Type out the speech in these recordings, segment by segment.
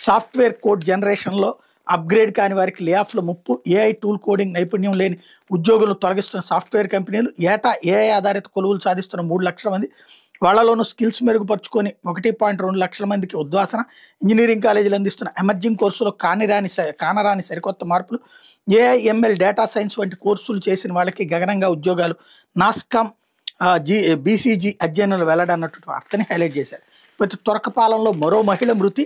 Software code జనరేషన్లో upgrade కాని వారికి లే ఆఫ్ల ముప్పు. ఏఐ టూల్ కోడింగ్ నైపుణ్యం లేని ఉద్యోగులను తొలగిస్తున్న సాఫ్ట్వేర్ కంపెనీలు. ఏటా ఏఐ ఆధారిత కొలువులు సాధిస్తున్న 3 లక్షల మంది. వాళ్లలోనూ స్కిల్స్ మెరుగుపరుచుకొని 1.2 లక్షల మందికి ఉద్వాసన. ఇంజనీరింగ్ కాలేజీలు అందిస్తున్న ఎమర్జింగ్ కోర్సులో కానరాని సరికొత్త మార్పులు. ఏఐ ఎంఎల్ డేటా సైన్స్ వంటి కోర్సులు చేసిన వాళ్ళకి గగనంగా ఉద్యోగాలు. నాస్కామ్ బీసీజీ అధ్యయనాలు వెల్లడన్నటువంటి వార్తని హైలైట్ చేశారు. ప్రతి తురకపాలెంలో మరో మహిళ మృతి.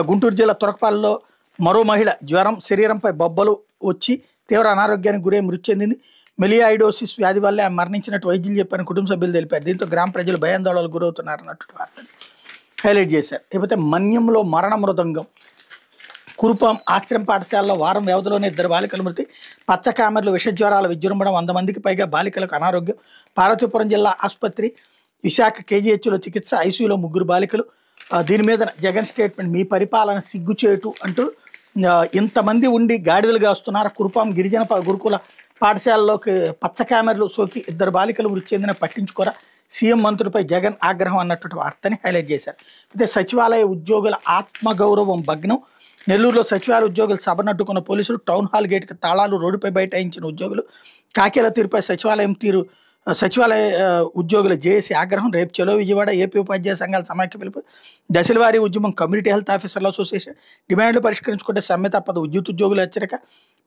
గుంటూరు జిల్లా తురకపాలెంలో మరో మహిళ జ్వరం, శరీరంపై బొబ్బలు వచ్చి తీవ్ర అనారోగ్యానికి గురై మృతి చెందింది. మెలియాయిడోసిస్ వ్యాధి వల్లే ఆమె మరణించినట్టు వైద్యులు చెప్పని కుటుంబ సభ్యులు తెలిపారు. దీంతో గ్రామ ప్రజలు భయాందోళనకు గురవుతున్నారన్నట్టు వార్తని హైలైట్ చేశారు. లేకపోతే మన్యంలో మరణ మృదంగం. కురుపాం ఆశ్రమ పాఠశాలలో వారం వ్యవధిలోనే 2 బాలికల మృతి. పచ్చ కామెర్లు విషజ్వరాల విజృంభణ. 100 మందికి పైగా బాలికలకు అనారోగ్యం. పార్వతీపురం జిల్లా ఆసుపత్రి విశాఖ కేజీహెచ్లో చికిత్స. ఐసీయూలో 3 బాలికలు. దీని మీద జగన్ స్టేట్మెంట్, మీ పరిపాలన సిగ్గుచేటు అంటూ ఇంతమంది ఉండి గాడిదలుగా వస్తున్నారు. కురుపాం గిరిజన గురుకుల పాఠశాలలోకి పచ్చ కామెర్లు సోకి 2 బాలికలు మృతి చెందిన పట్టించుకోరా. సీఎం మంత్రులపై జగన్ ఆగ్రహం అన్నటువంటి వార్తని హైలైట్ చేశారు. అయితే సచివాలయ ఉద్యోగుల ఆత్మగౌరవం భగ్నం. నెల్లూరులో సచివాలయ ఉద్యోగులు సభనట్టుకున్న పోలీసులు. టౌన్ హాల్ గేట్కి తాళాలు, రోడ్డుపై బైఠాయించిన ఉద్యోగులు. కాకేల తీరుపై సచివాలయ ఉద్యోగుల జేఏసీ ఆగ్రహం. రేపు చలో విజయవాడ. ఏపీ ఉపాధ్యాయ సంఘాల సమాఖ్య పిలుపు. దశలవారీ ఉద్యమం. కమ్యూనిటీ హెల్త్ ఆఫీసర్ల అసోసియేషన్ డిమాండ్లు పరిష్కరించుకుంటే సమ్మె తప్పదు. విద్యుత్ ఉద్యోగుల హెచ్చరిక.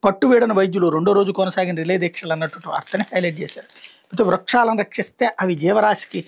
పట్టువేడన వైద్యులు 2వ రోజు కొనసాగిన రిలే దీక్షలు అన్నటువంటి వార్తని హైలైట్ చేశారు. అయితే వృక్షాలను రక్షిస్తే అవి జీవరాశికి